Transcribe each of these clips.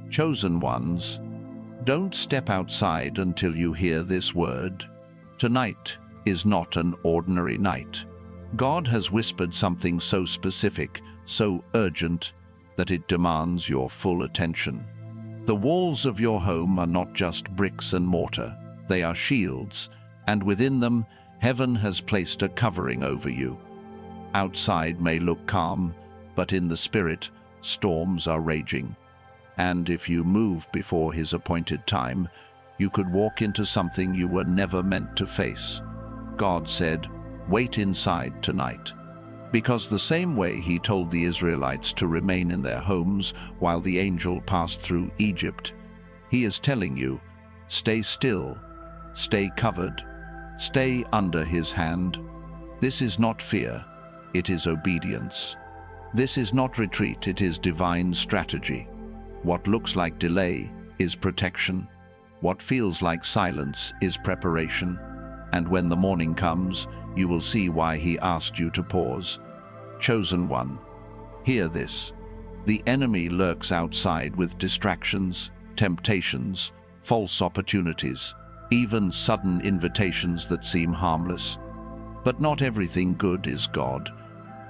Chosen ones, don't step outside until you hear this word. Tonight is not an ordinary night. God has whispered something so specific, so urgent, that it demands your full attention. The walls of your home are not just bricks and mortar. They are shields, and within them, heaven has placed a covering over you. Outside may look calm, but in the spirit, storms are raging. And if you move before his appointed time, you could walk into something you were never meant to face. God said, "Wait inside tonight." Because the same way he told the Israelites to remain in their homes while the angel passed through Egypt, he is telling you, stay still, stay covered, stay under his hand. This is not fear, it is obedience. This is not retreat, it is divine strategy. What looks like delay is protection. What feels like silence is preparation. And when the morning comes, you will see why he asked you to pause. Chosen one, hear this. The enemy lurks outside with distractions, temptations, false opportunities, even sudden invitations that seem harmless. But not everything good is God,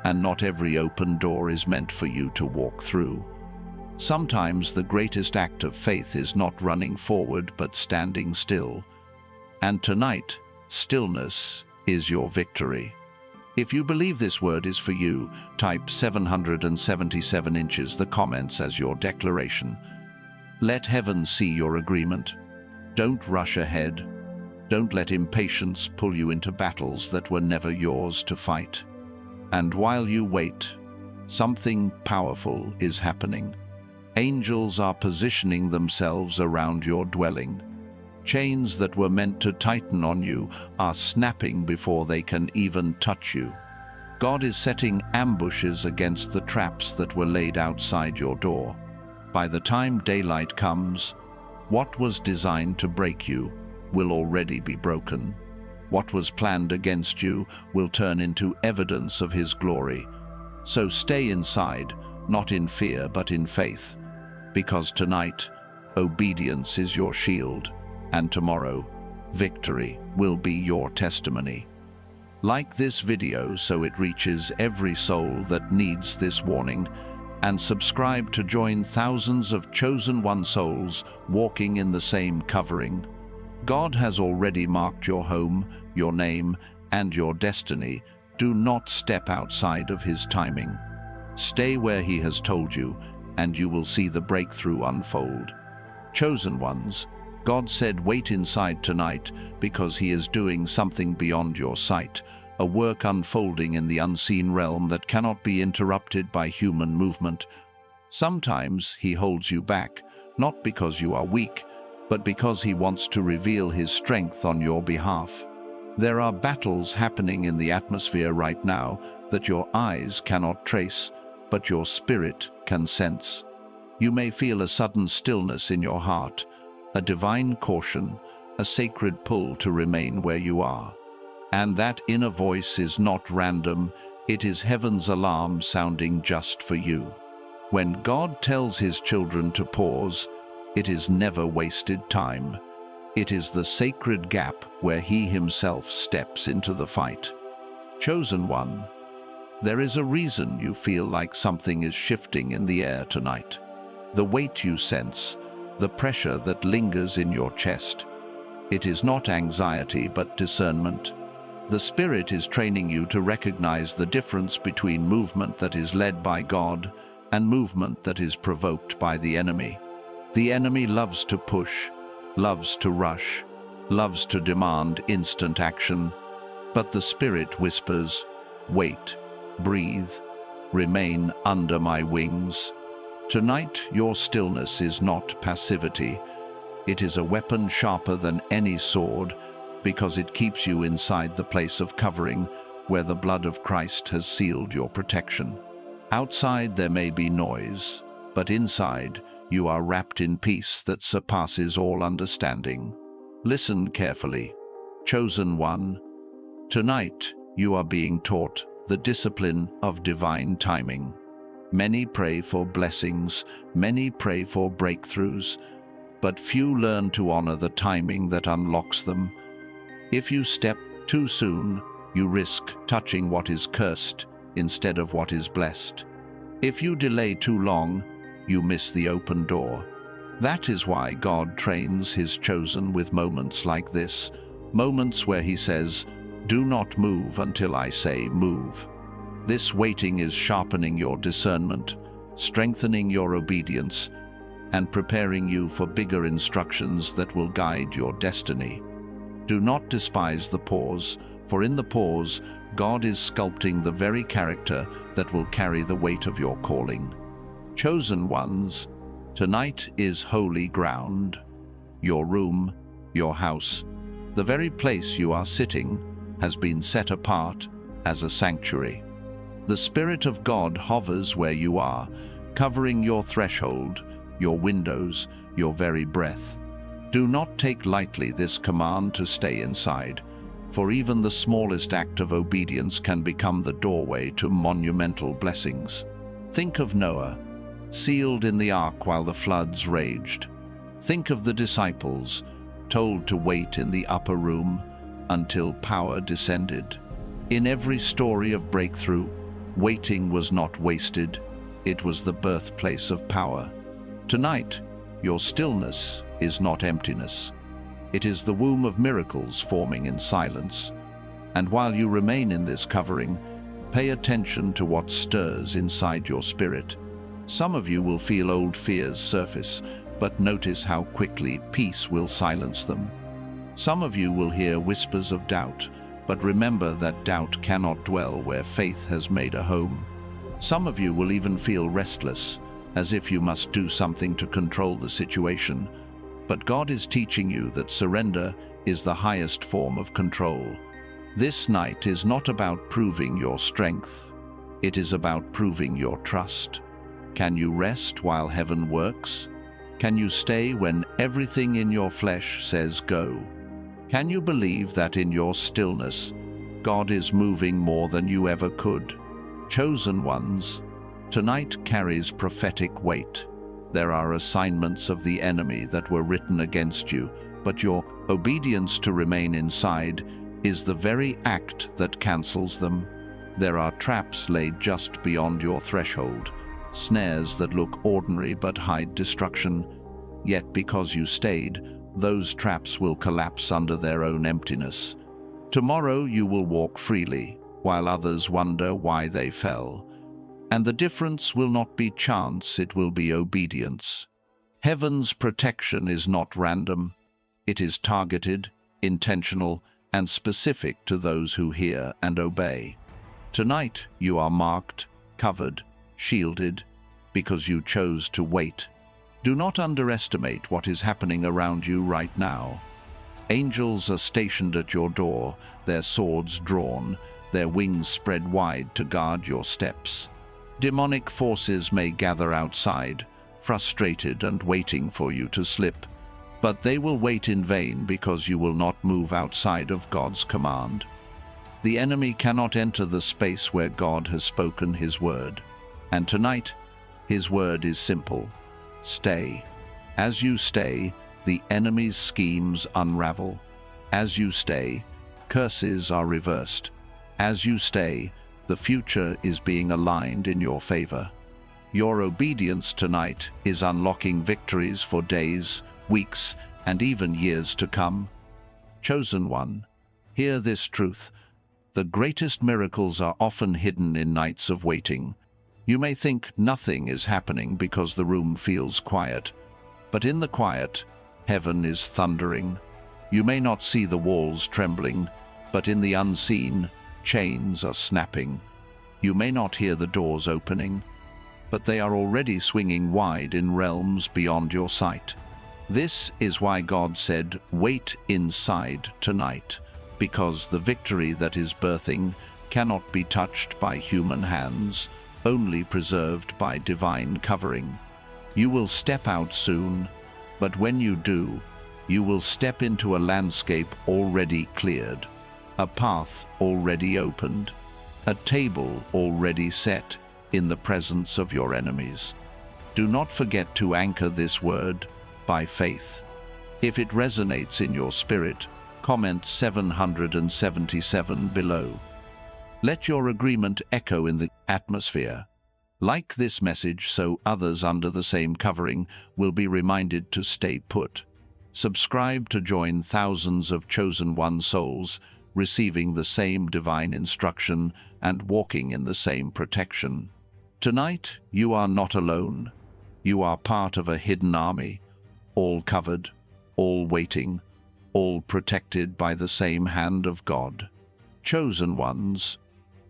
and not every open door is meant for you to walk through. Sometimes the greatest act of faith is not running forward but standing still. And tonight, stillness is your victory. If you believe this word is for you, type 777 inches the comments as your declaration. Let heaven see your agreement. Don't rush ahead. Don't let impatience pull you into battles that were never yours to fight. And while you wait, something powerful is happening. Angels are positioning themselves around your dwelling. Chains that were meant to tighten on you are snapping before they can even touch you. God is setting ambushes against the traps that were laid outside your door. By the time daylight comes, what was designed to break you will already be broken. What was planned against you will turn into evidence of his glory. So stay inside, not in fear but in faith. Because tonight, obedience is your shield, and tomorrow, victory will be your testimony. Like this video so it reaches every soul that needs this warning, and subscribe to join thousands of chosen one souls walking in the same covering. God has already marked your home, your name, and your destiny. Do not step outside of his timing. Stay where he has told you, and you will see the breakthrough unfold. Chosen ones, God said wait inside tonight because he is doing something beyond your sight, a work unfolding in the unseen realm that cannot be interrupted by human movement. Sometimes he holds you back, not because you are weak, but because he wants to reveal his strength on your behalf. There are battles happening in the atmosphere right now that your eyes cannot trace, but your spirit can sense. You may feel a sudden stillness in your heart, a divine caution, a sacred pull to remain where you are. And that inner voice is not random, it is heaven's alarm sounding just for you. When God tells his children to pause, it is never wasted time. It is the sacred gap where he himself steps into the fight. Chosen one, there is a reason you feel like something is shifting in the air tonight. The weight you sense, the pressure that lingers in your chest. It is not anxiety but discernment. The Spirit is training you to recognize the difference between movement that is led by God and movement that is provoked by the enemy. The enemy loves to push, loves to rush, loves to demand instant action, but the Spirit whispers, wait, breathe, remain under my wings. Tonight, your stillness is not passivity. It is a weapon sharper than any sword because it keeps you inside the place of covering where the blood of Christ has sealed your protection. Outside there may be noise, but inside you are wrapped in peace that surpasses all understanding. Listen carefully. Chosen one, tonight you are being taught the discipline of divine timing. Many pray for blessings, many pray for breakthroughs, but few learn to honor the timing that unlocks them. If you step too soon, you risk touching what is cursed instead of what is blessed. If you delay too long, you miss the open door. That is why God trains his chosen with moments like this, moments where he says, "Do not move until I say move." This waiting is sharpening your discernment, strengthening your obedience, and preparing you for bigger instructions that will guide your destiny. Do not despise the pause, for in the pause, God is sculpting the very character that will carry the weight of your calling. Chosen ones, tonight is holy ground. Your room, your house, the very place you are sitting, has been set apart as a sanctuary. The Spirit of God hovers where you are, covering your threshold, your windows, your very breath. Do not take lightly this command to stay inside, for even the smallest act of obedience can become the doorway to monumental blessings. Think of Noah, sealed in the ark while the floods raged. Think of the disciples, told to wait in the upper room until power descended. In every story of breakthrough, waiting was not wasted. It was the birthplace of power. Tonight, your stillness is not emptiness. It is the womb of miracles forming in silence. And while you remain in this covering, pay attention to what stirs inside your spirit. Some of you will feel old fears surface, but notice how quickly peace will silence them. Some of you will hear whispers of doubt, but remember that doubt cannot dwell where faith has made a home. Some of you will even feel restless, as if you must do something to control the situation. But God is teaching you that surrender is the highest form of control. This night is not about proving your strength. It is about proving your trust. Can you rest while heaven works? Can you stay when everything in your flesh says go? Can you believe that in your stillness, God is moving more than you ever could? Chosen ones, tonight carries prophetic weight. There are assignments of the enemy that were written against you, but your obedience to remain inside is the very act that cancels them. There are traps laid just beyond your threshold, snares that look ordinary but hide destruction. Yet because you stayed, those traps will collapse under their own emptiness. Tomorrow you will walk freely, while others wonder why they fell. And the difference will not be chance, it will be obedience. Heaven's protection is not random. It is targeted, intentional, and specific to those who hear and obey. Tonight you are marked, covered, shielded, because you chose to wait. Do not underestimate what is happening around you right now. Angels are stationed at your door, their swords drawn, their wings spread wide to guard your steps. Demonic forces may gather outside, frustrated and waiting for you to slip, but they will wait in vain because you will not move outside of God's command. The enemy cannot enter the space where God has spoken his word. And tonight, his word is simple. Stay. As you stay, the enemy's schemes unravel. As you stay, curses are reversed. As you stay, the future is being aligned in your favor. Your obedience tonight is unlocking victories for days, weeks, and even years to come. Chosen one, hear this truth. The greatest miracles are often hidden in nights of waiting. You may think nothing is happening because the room feels quiet, but in the quiet, heaven is thundering. You may not see the walls trembling, but in the unseen, chains are snapping. You may not hear the doors opening, but they are already swinging wide in realms beyond your sight. This is why God said, "Wait inside tonight," because the victory that is birthing cannot be touched by human hands, only preserved by divine covering. You will step out soon, but when you do, you will step into a landscape already cleared, a path already opened, a table already set, in the presence of your enemies. Do not forget to anchor this word by faith. If it resonates in your spirit, comment 777 below. Let your agreement echo in the atmosphere. Like this message so others under the same covering will be reminded to stay put. Subscribe to join thousands of chosen one souls, receiving the same divine instruction and walking in the same protection. Tonight, you are not alone. You are part of a hidden army, all covered, all waiting, all protected by the same hand of God. Chosen ones,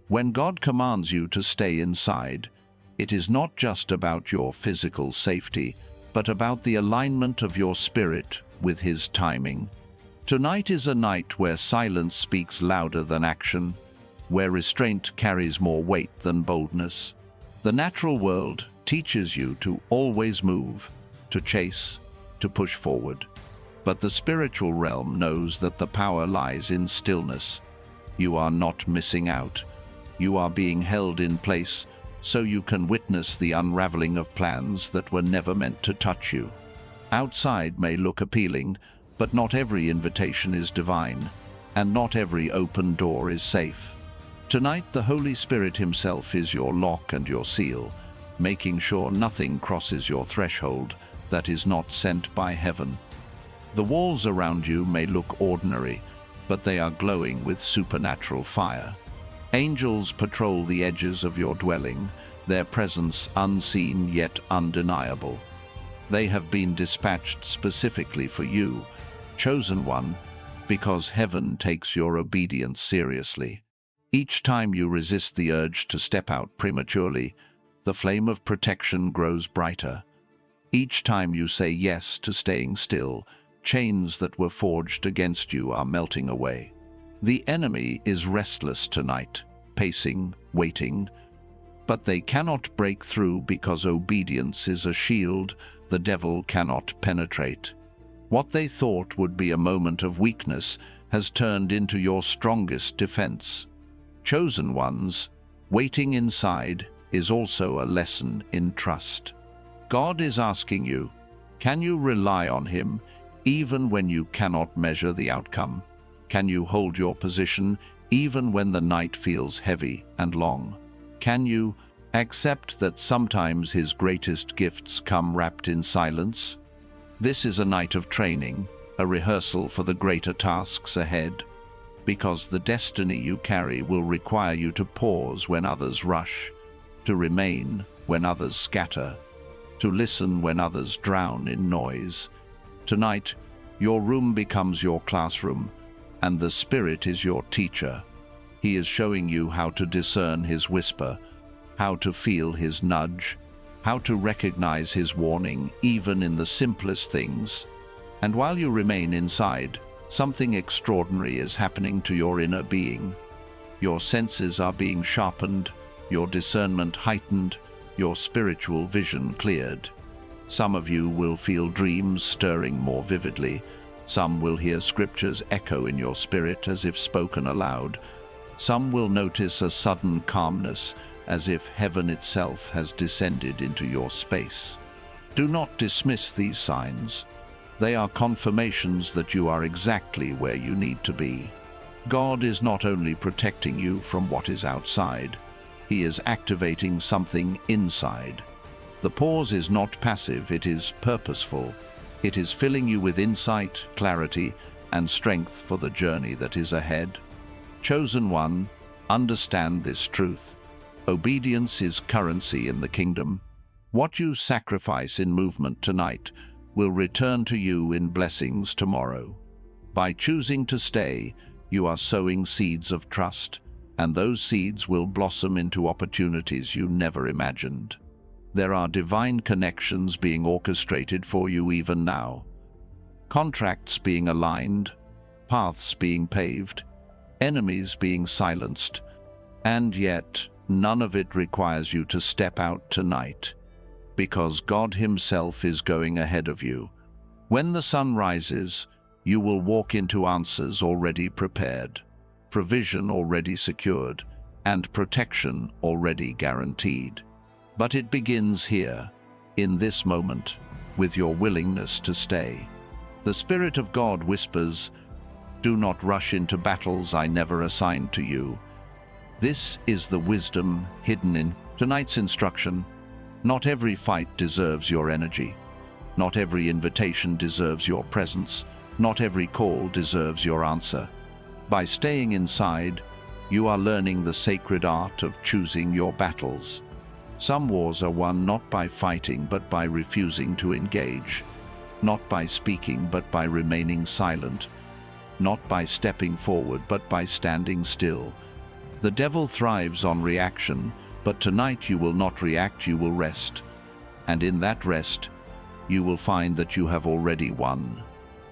when God commands you to stay inside, it is not just about your physical safety, but about the alignment of your spirit with His timing. Tonight is a night where silence speaks louder than action, where restraint carries more weight than boldness. The natural world teaches you to always move, to chase, to push forward. But the spiritual realm knows that the power lies in stillness. You are not missing out. You are being held in place so you can witness the unraveling of plans that were never meant to touch you. Outside may look appealing, but not every invitation is divine, and not every open door is safe. Tonight, the Holy Spirit Himself is your lock and your seal, making sure nothing crosses your threshold that is not sent by heaven. The walls around you may look ordinary, but they are glowing with supernatural fire. Angels patrol the edges of your dwelling, their presence unseen yet undeniable. They have been dispatched specifically for you, chosen one, because heaven takes your obedience seriously. Each time you resist the urge to step out prematurely, the flame of protection grows brighter. Each time you say yes to staying still, chains that were forged against you are melting away. The enemy is restless tonight, pacing, waiting, but they cannot break through because obedience is a shield the devil cannot penetrate. What they thought would be a moment of weakness has turned into your strongest defense. Chosen ones, waiting inside is also a lesson in trust. God is asking you, can you rely on Him even when you cannot measure the outcome? Can you hold your position even when the night feels heavy and long? Can you accept that sometimes His greatest gifts come wrapped in silence? This is a night of training, a rehearsal for the greater tasks ahead, because the destiny you carry will require you to pause when others rush, to remain when others scatter, to listen when others drown in noise. Tonight, your room becomes your classroom, and the Spirit is your teacher. He is showing you how to discern His whisper, how to feel His nudge, how to recognize His warning even in the simplest things. And while you remain inside, something extraordinary is happening to your inner being. Your senses are being sharpened, your discernment heightened, your spiritual vision cleared. Some of you will feel dreams stirring more vividly. Some will hear scriptures echo in your spirit as if spoken aloud. Some will notice a sudden calmness, as if heaven itself has descended into your space. Do not dismiss these signs. They are confirmations that you are exactly where you need to be. God is not only protecting you from what is outside, He is activating something inside. The pause is not passive, it is purposeful. It is filling you with insight, clarity, and strength for the journey that is ahead. Chosen one, understand this truth. Obedience is currency in the kingdom. What you sacrifice in movement tonight will return to you in blessings tomorrow. By choosing to stay, you are sowing seeds of trust, and those seeds will blossom into opportunities you never imagined. There are divine connections being orchestrated for you even now. Contracts being aligned, paths being paved, enemies being silenced, and yet none of it requires you to step out tonight, because God Himself is going ahead of you. When the sun rises, you will walk into answers already prepared, provision already secured, and protection already guaranteed. But it begins here, in this moment, with your willingness to stay. The Spirit of God whispers, "Do not rush into battles I never assigned to you." This is the wisdom hidden in tonight's instruction. Not every fight deserves your energy. Not every invitation deserves your presence. Not every call deserves your answer. By staying inside, you are learning the sacred art of choosing your battles. Some wars are won not by fighting but by refusing to engage. Not by speaking but by remaining silent. Not by stepping forward but by standing still. The devil thrives on reaction, but tonight you will not react, you will rest. And in that rest, you will find that you have already won.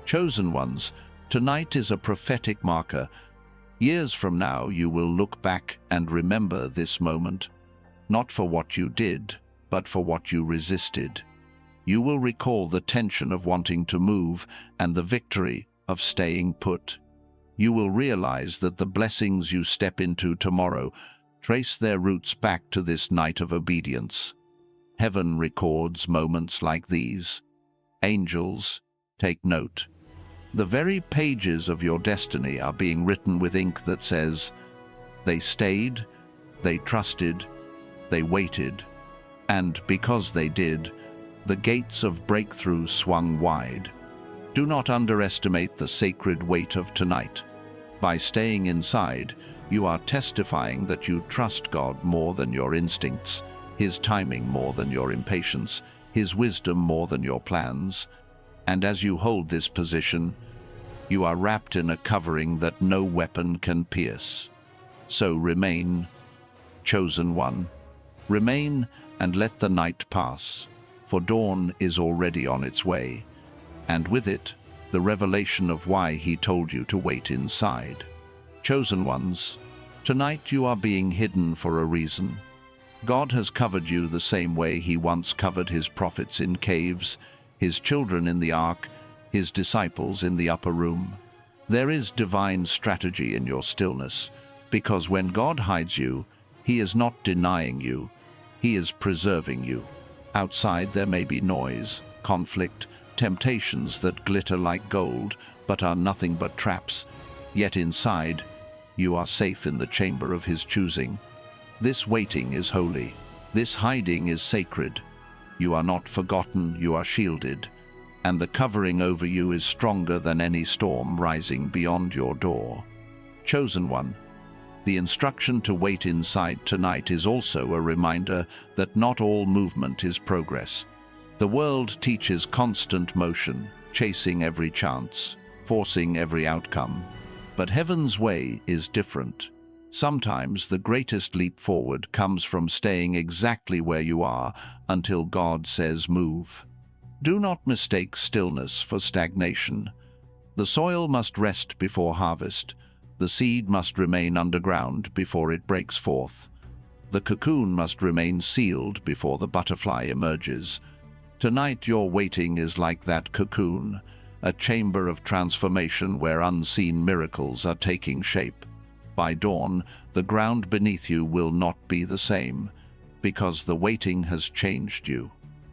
Chosen ones, tonight is a prophetic marker. Years from now, you will look back and remember this moment, not for what you did, but for what you resisted. You will recall the tension of wanting to move and the victory of staying put. You will realize that the blessings you step into tomorrow trace their roots back to this night of obedience. Heaven records moments like these. Angels, take note. The very pages of your destiny are being written with ink that says, "They stayed, they trusted, they waited, and because they did, the gates of breakthrough swung wide." Do not underestimate the sacred weight of tonight. By staying inside, you are testifying that you trust God more than your instincts, His timing more than your impatience, His wisdom more than your plans. And as you hold this position, you are wrapped in a covering that no weapon can pierce. So remain, chosen one. Remain and let the night pass, for dawn is already on its way, and with it, the revelation of why He told you to wait inside. Chosen ones, tonight you are being hidden for a reason. God has covered you the same way He once covered His prophets in caves, His children in the ark, His disciples in the upper room. There is divine strategy in your stillness, because when God hides you, He is not denying you, He is preserving you. Outside there may be noise, conflict, temptations that glitter like gold, but are nothing but traps. Yet inside, you are safe in the chamber of His choosing. This waiting is holy. This hiding is sacred. You are not forgotten, you are shielded, and the covering over you is stronger than any storm rising beyond your door. Chosen one, the instruction to wait inside tonight is also a reminder that not all movement is progress. The world teaches constant motion, chasing every chance, forcing every outcome. But heaven's way is different. Sometimes the greatest leap forward comes from staying exactly where you are until God says move. Do not mistake stillness for stagnation. The soil must rest before harvest. The seed must remain underground before it breaks forth. The cocoon must remain sealed before the butterfly emerges. Tonight your waiting is like that cocoon, a chamber of transformation where unseen miracles are taking shape. By dawn, the ground beneath you will not be the same, because the waiting has changed you.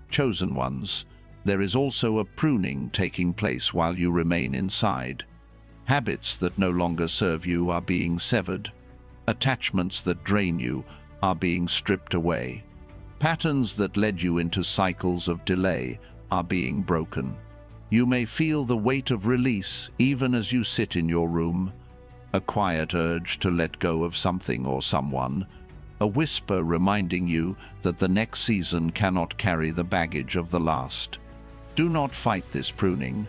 Chosen ones, there is also a pruning taking place while you remain inside. Habits that no longer serve you are being severed. Attachments that drain you are being stripped away. Patterns that led you into cycles of delay are being broken. You may feel the weight of release even as you sit in your room. A quiet urge to let go of something or someone. A whisper reminding you that the next season cannot carry the baggage of the last. Do not fight this pruning.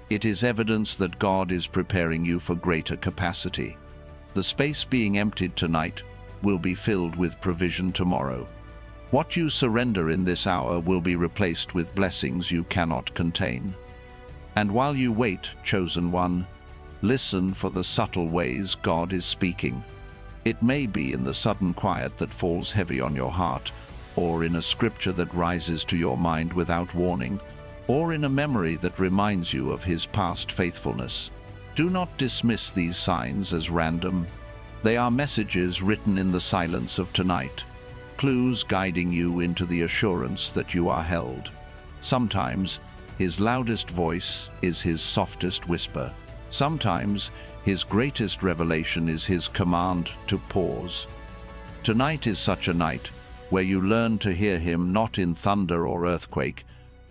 It is evidence that God is preparing you for greater capacity. The space being emptied tonight will be filled with provision tomorrow. What you surrender in this hour will be replaced with blessings you cannot contain. And while you wait, chosen one, listen for the subtle ways God is speaking. It may be in the sudden quiet that falls heavy on your heart, or in a scripture that rises to your mind without warning, or in a memory that reminds you of His past faithfulness. Do not dismiss these signs as random. They are messages written in the silence of tonight. clues guiding you into the assurance that you are held. Sometimes his loudest voice is his softest whisper. Sometimes his greatest revelation is his command to pause. Tonight is such a night where you learn to hear him not in thunder or earthquake,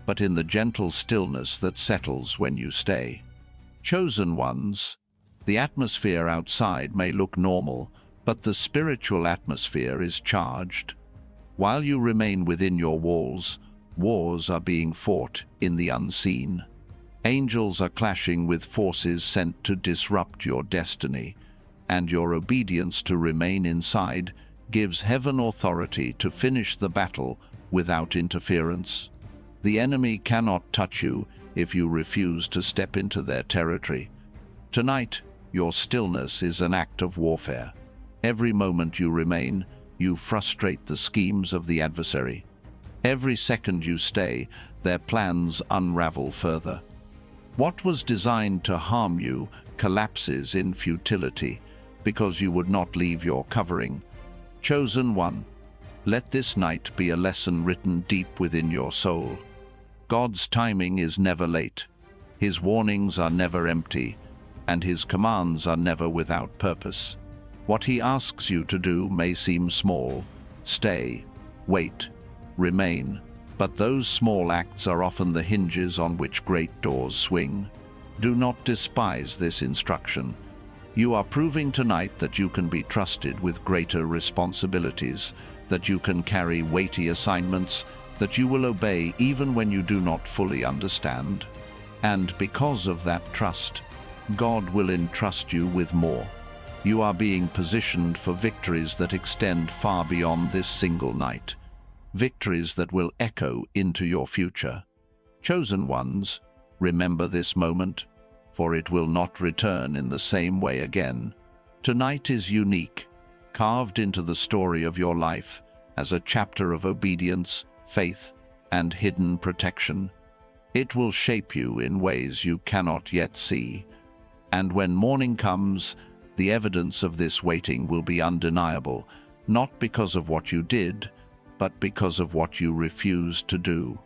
but in the gentle stillness that settles when you stay. Chosen ones, the atmosphere outside may look normal, but the spiritual atmosphere is charged. While you remain within your walls, wars are being fought in the unseen. Angels are clashing with forces sent to disrupt your destiny, and your obedience to remain inside gives heaven authority to finish the battle without interference. The enemy cannot touch you if you refuse to step into their territory. Tonight, your stillness is an act of warfare. Every moment you remain, you frustrate the schemes of the adversary. Every second you stay, their plans unravel further. What was designed to harm you collapses in futility because you would not leave your covering. Chosen one, let this night be a lesson written deep within your soul. God's timing is never late, his warnings are never empty, and his commands are never without purpose. What he asks you to do may seem small. Stay, wait, remain. But those small acts are often the hinges on which great doors swing. Do not despise this instruction. You are proving tonight that you can be trusted with greater responsibilities, that you can carry weighty assignments, that you will obey even when you do not fully understand. And because of that trust, God will entrust you with more. You are being positioned for victories that extend far beyond this single night. Victories that will echo into your future. Chosen ones, remember this moment, for it will not return in the same way again. Tonight is unique, carved into the story of your life as a chapter of obedience, faith, and hidden protection. It will shape you in ways you cannot yet see. And when morning comes, the evidence of this waiting will be undeniable, not because of what you did, but because of what you refused to do.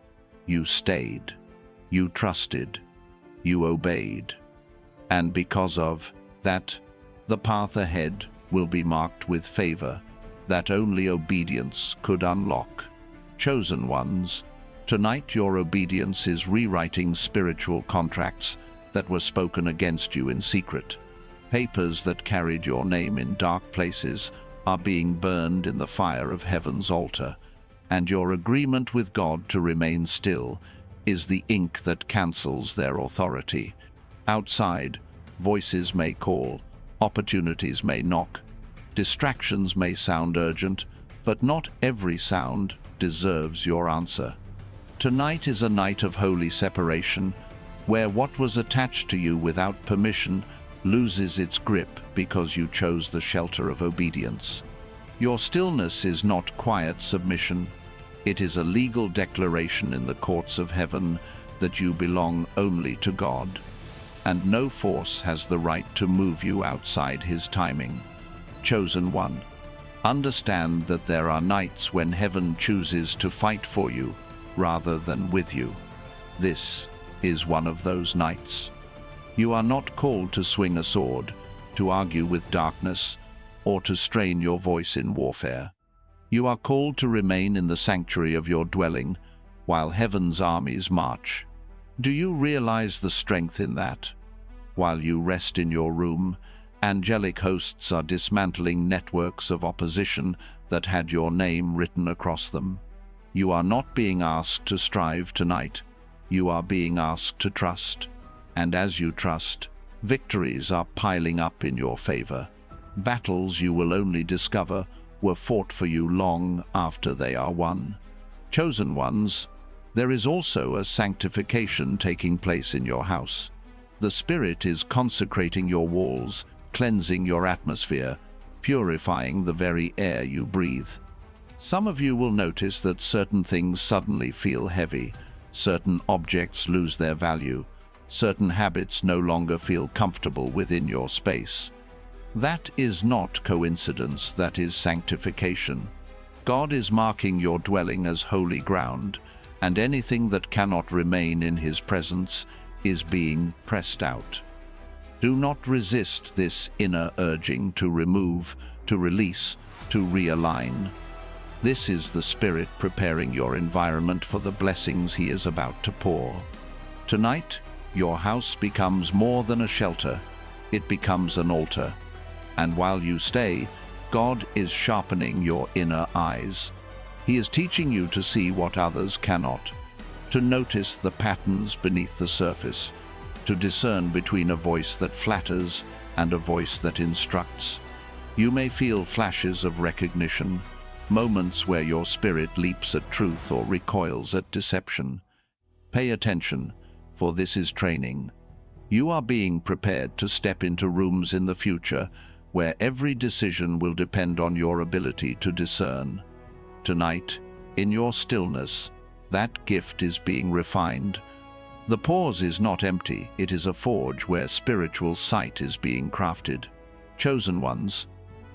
You stayed, you trusted, you obeyed. And because of that, the path ahead will be marked with favor that only obedience could unlock. Chosen ones, tonight your obedience is rewriting spiritual contracts that were spoken against you in secret. Papers that carried your name in dark places are being burned in the fire of heaven's altar, and your agreement with God to remain still is the ink that cancels their authority. Outside, voices may call, opportunities may knock, distractions may sound urgent, but not every sound deserves your answer. Tonight is a night of holy separation, where what was attached to you without permission loses its grip because you chose the shelter of obedience. Your stillness is not quiet submission. It is a legal declaration in the courts of heaven that you belong only to God, and no force has the right to move you outside his timing. Chosen one, understand that there are nights when heaven chooses to fight for you rather than with you. This is one of those nights. You are not called to swing a sword, to argue with darkness, or to strain your voice in warfare. You are called to remain in the sanctuary of your dwelling while heaven's armies march. Do you realize the strength in that? While you rest in your room, angelic hosts are dismantling networks of opposition that had your name written across them. You are not being asked to strive tonight. You are being asked to trust. And as you trust, victories are piling up in your favor. Battles you will only discover were fought for you long after they are won. Chosen ones, there is also a sanctification taking place in your house. The Spirit is consecrating your walls, cleansing your atmosphere, purifying the very air you breathe. Some of you will notice that certain things suddenly feel heavy, certain objects lose their value, certain habits no longer feel comfortable within your space. That is not coincidence, that is sanctification. God is marking your dwelling as holy ground, and anything that cannot remain in His presence is being pressed out. Do not resist this inner urging to remove, to release, to realign. This is the Spirit preparing your environment for the blessings He is about to pour. Tonight, your house becomes more than a shelter. It becomes an altar. And while you stay, God is sharpening your inner eyes. He is teaching you to see what others cannot, to notice the patterns beneath the surface, to discern between a voice that flatters and a voice that instructs. You may feel flashes of recognition, moments where your spirit leaps at truth or recoils at deception. Pay attention, for this is training. You are being prepared to step into rooms in the future where every decision will depend on your ability to discern. Tonight, in your stillness, that gift is being refined. The pause is not empty, it is a forge where spiritual sight is being crafted. Chosen ones,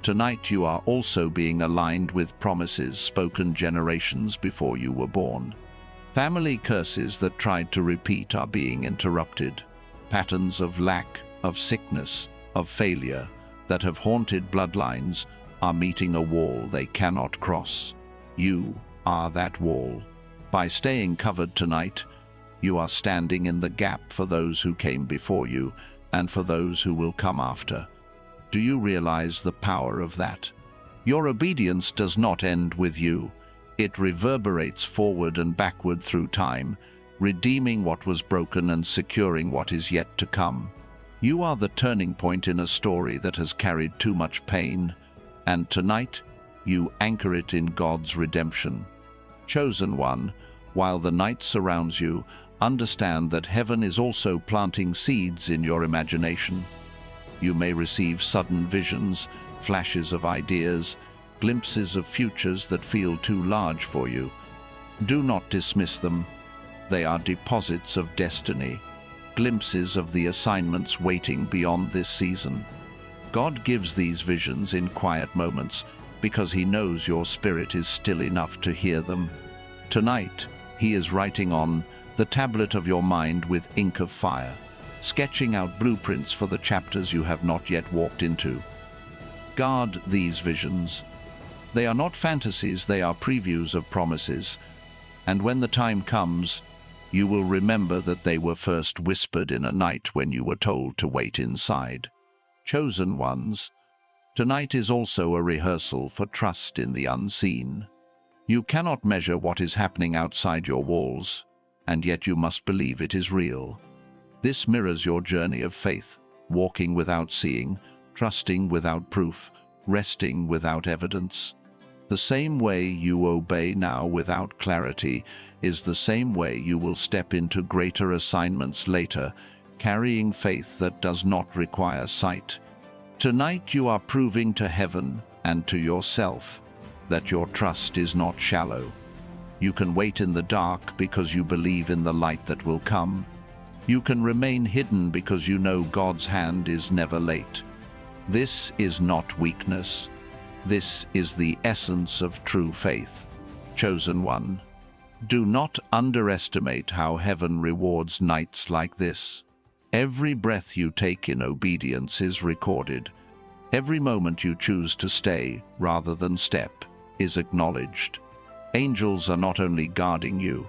tonight you are also being aligned with promises spoken generations before you were born. Family curses that tried to repeat are being interrupted. Patterns of lack, of sickness, of failure that have haunted bloodlines are meeting a wall they cannot cross. You are that wall. By staying covered tonight, you are standing in the gap for those who came before you and for those who will come after. Do you realize the power of that? Your obedience does not end with you. It reverberates forward and backward through time, redeeming what was broken and securing what is yet to come. You are the turning point in a story that has carried too much pain, and tonight you anchor it in God's redemption. Chosen one, while the night surrounds you, understand that heaven is also planting seeds in your imagination. You may receive sudden visions, flashes of ideas, glimpses of futures that feel too large for you. Do not dismiss them. They are deposits of destiny, glimpses of the assignments waiting beyond this season. God gives these visions in quiet moments because He knows your spirit is still enough to hear them. Tonight, He is writing on the tablet of your mind with ink of fire, sketching out blueprints for the chapters you have not yet walked into. Guard these visions. They are not fantasies, they are previews of promises. And when the time comes, you will remember that they were first whispered in a night when you were told to wait inside. Chosen ones, tonight is also a rehearsal for trust in the unseen. You cannot measure what is happening outside your walls, and yet you must believe it is real. This mirrors your journey of faith, walking without seeing, trusting without proof, resting without evidence. The same way you obey now without clarity is the same way you will step into greater assignments later, carrying faith that does not require sight. Tonight you are proving to heaven and to yourself that your trust is not shallow. You can wait in the dark because you believe in the light that will come. You can remain hidden because you know God's hand is never late. This is not weakness. This is the essence of true faith. Chosen one, do not underestimate how heaven rewards nights like this. Every breath you take in obedience is recorded. Every moment you choose to stay rather than step is acknowledged. Angels are not only guarding you,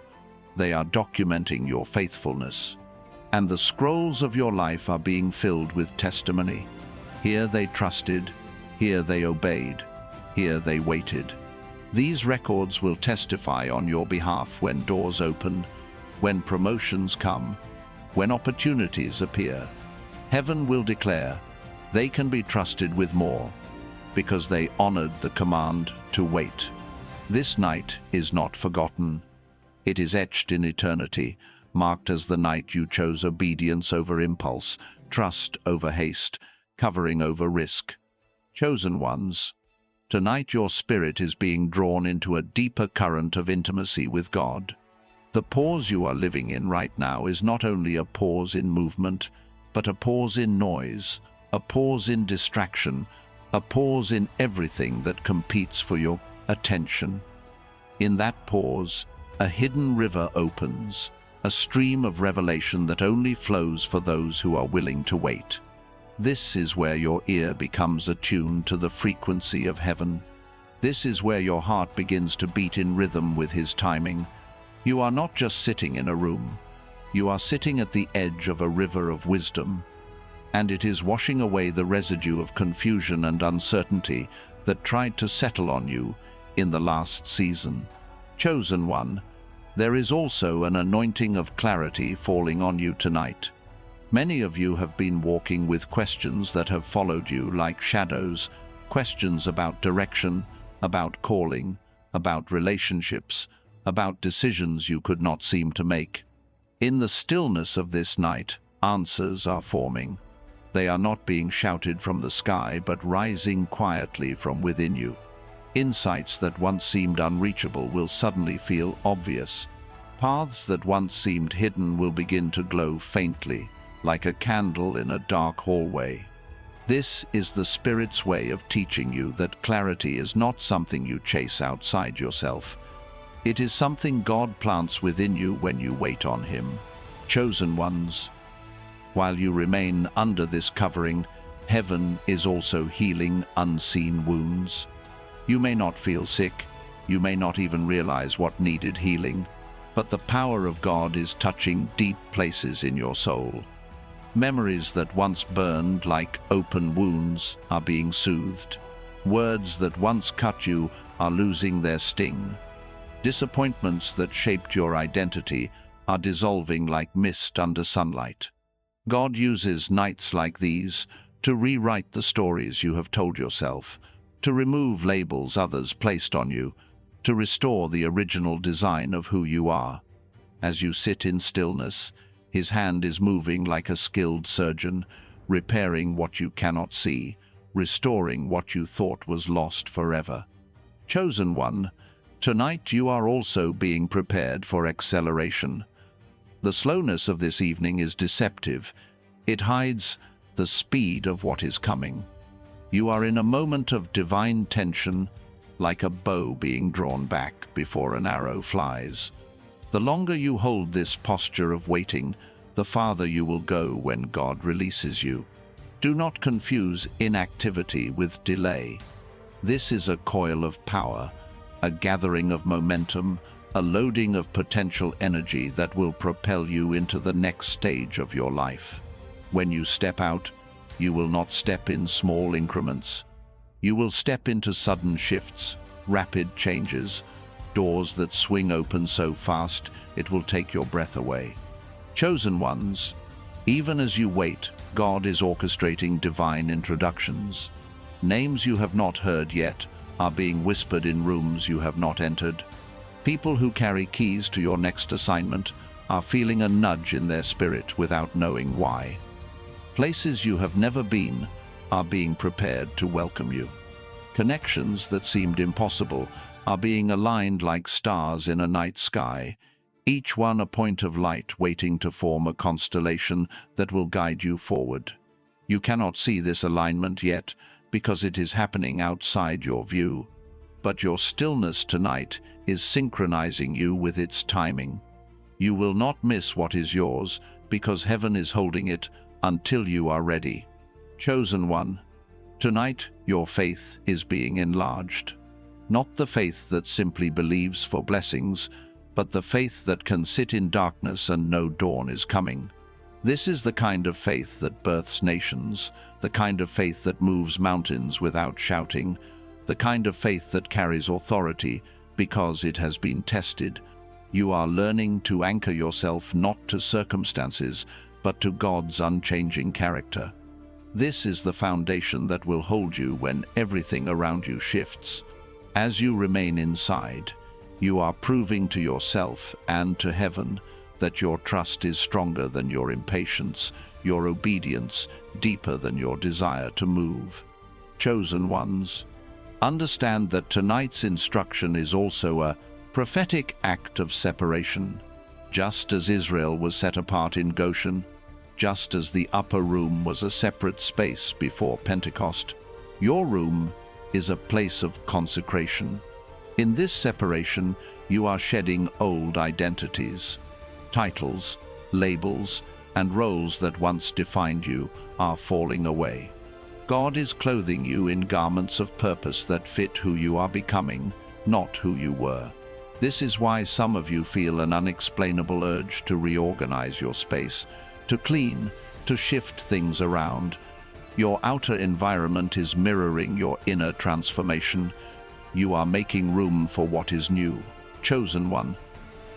they are documenting your faithfulness. And the scrolls of your life are being filled with testimony. Here they trusted, here they obeyed, here they waited. These records will testify on your behalf when doors open, when promotions come, when opportunities appear. Heaven will declare, they can be trusted with more, because they honored the command to wait. This night is not forgotten. It is etched in eternity, marked as the night you chose obedience over impulse, trust over haste, covering over risk. Chosen ones, tonight your spirit is being drawn into a deeper current of intimacy with God. The pause you are living in right now is not only a pause in movement, but a pause in noise, a pause in distraction, a pause in everything that competes for your attention. In that pause, a hidden river opens, a stream of revelation that only flows for those who are willing to wait. This is where your ear becomes attuned to the frequency of heaven. This is where your heart begins to beat in rhythm with His timing. You are not just sitting in a room. You are sitting at the edge of a river of wisdom, and it is washing away the residue of confusion and uncertainty that tried to settle on you in the last season. Chosen one, there is also an anointing of clarity falling on you tonight. Many of you have been walking with questions that have followed you like shadows, questions about direction, about calling, about relationships, about decisions you could not seem to make. In the stillness of this night, answers are forming. They are not being shouted from the sky, but rising quietly from within you. Insights that once seemed unreachable will suddenly feel obvious. Paths that once seemed hidden will begin to glow faintly, like a candle in a dark hallway. This is the Spirit's way of teaching you that clarity is not something you chase outside yourself. It is something God plants within you when you wait on Him. Chosen ones, while you remain under this covering, heaven is also healing unseen wounds. You may not feel sick, you may not even realize what needed healing, but the power of God is touching deep places in your soul. Memories that once burned like open wounds are being soothed. Words that once cut you are losing their sting. Disappointments that shaped your identity are dissolving like mist under sunlight. God uses nights like these to rewrite the stories you have told yourself, to remove labels others placed on you, to restore the original design of who you are. As you sit in stillness, His hand is moving like a skilled surgeon, repairing what you cannot see, restoring what you thought was lost forever. Chosen one, tonight you are also being prepared for acceleration. The slowness of this evening is deceptive. It hides the speed of what is coming. You are in a moment of divine tension, like a bow being drawn back before an arrow flies. The longer you hold this posture of waiting, the farther you will go when God releases you. Do not confuse inactivity with delay. This is a coil of power, a gathering of momentum, a loading of potential energy that will propel you into the next stage of your life. When you step out, you will not step in small increments. You will step into sudden shifts, rapid changes, doors that swing open so fast it will take your breath away. Chosen ones, even as you wait, God is orchestrating divine introductions. Names you have not heard yet are being whispered in rooms you have not entered. People who carry keys to your next assignment are feeling a nudge in their spirit without knowing why. Places you have never been are being prepared to welcome you. Connections that seemed impossible are being aligned like stars in a night sky, each one a point of light waiting to form a constellation that will guide you forward. You cannot see this alignment yet because it is happening outside your view, but your stillness tonight is synchronizing you with its timing. You will not miss what is yours because heaven is holding it until you are ready. Chosen one, tonight your faith is being enlarged. Not the faith that simply believes for blessings, but the faith that can sit in darkness and know dawn is coming. This is the kind of faith that births nations, the kind of faith that moves mountains without shouting, the kind of faith that carries authority because it has been tested. You are learning to anchor yourself not to circumstances, but to God's unchanging character. This is the foundation that will hold you when everything around you shifts. As you remain inside, you are proving to yourself and to heaven that your trust is stronger than your impatience, your obedience deeper than your desire to move. Chosen ones, understand that tonight's instruction is also a prophetic act of separation. Just as Israel was set apart in Goshen, just as the upper room was a separate space before Pentecost, your room is a place of consecration. In this separation, you are shedding old identities. Titles, labels, and roles that once defined you are falling away. God is clothing you in garments of purpose that fit who you are becoming, not who you were. This is why some of you feel an unexplainable urge to reorganize your space, to clean, to shift things around. Your outer environment is mirroring your inner transformation. You are making room for what is new, chosen one.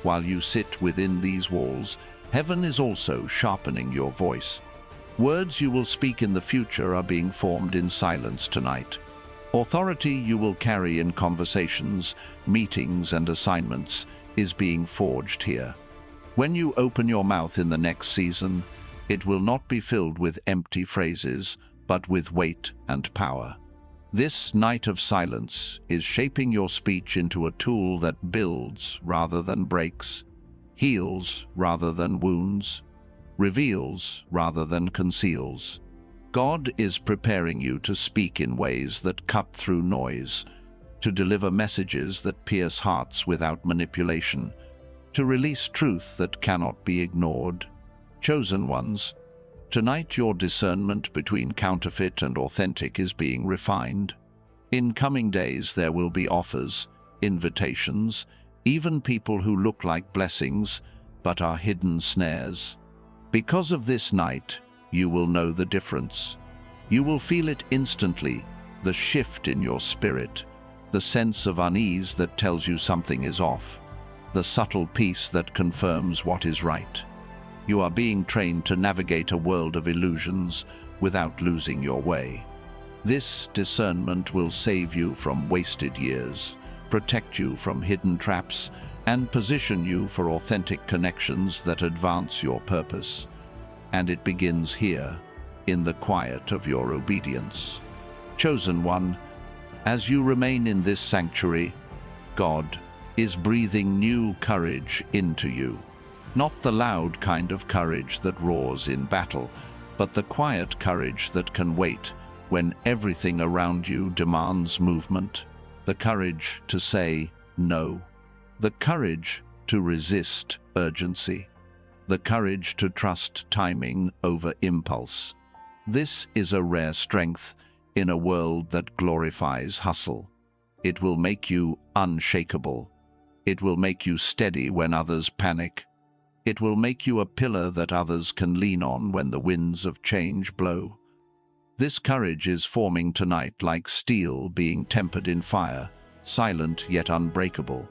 While you sit within these walls, heaven is also sharpening your voice. Words you will speak in the future are being formed in silence tonight. Authority you will carry in conversations, meetings, and assignments is being forged here. When you open your mouth in the next season, it will not be filled with empty phrases, but with weight and power. This night of silence is shaping your speech into a tool that builds rather than breaks, heals rather than wounds, reveals rather than conceals. God is preparing you to speak in ways that cut through noise, to deliver messages that pierce hearts without manipulation, to release truth that cannot be ignored. Chosen ones, tonight your discernment between counterfeit and authentic is being refined. In coming days there will be offers, invitations, even people who look like blessings but are hidden snares. Because of this night, you will know the difference. You will feel it instantly, the shift in your spirit, the sense of unease that tells you something is off, the subtle peace that confirms what is right. You are being trained to navigate a world of illusions without losing your way. This discernment will save you from wasted years, protect you from hidden traps, and position you for authentic connections that advance your purpose. And it begins here, in the quiet of your obedience. Chosen one, as you remain in this sanctuary, God is breathing new courage into you. Not the loud kind of courage that roars in battle, but the quiet courage that can wait when everything around you demands movement. The courage to say no. The courage to resist urgency. The courage to trust timing over impulse. This is a rare strength in a world that glorifies hustle. It will make you unshakable. It will make you steady when others panic. It will make you a pillar that others can lean on when the winds of change blow. This courage is forming tonight like steel being tempered in fire, silent yet unbreakable.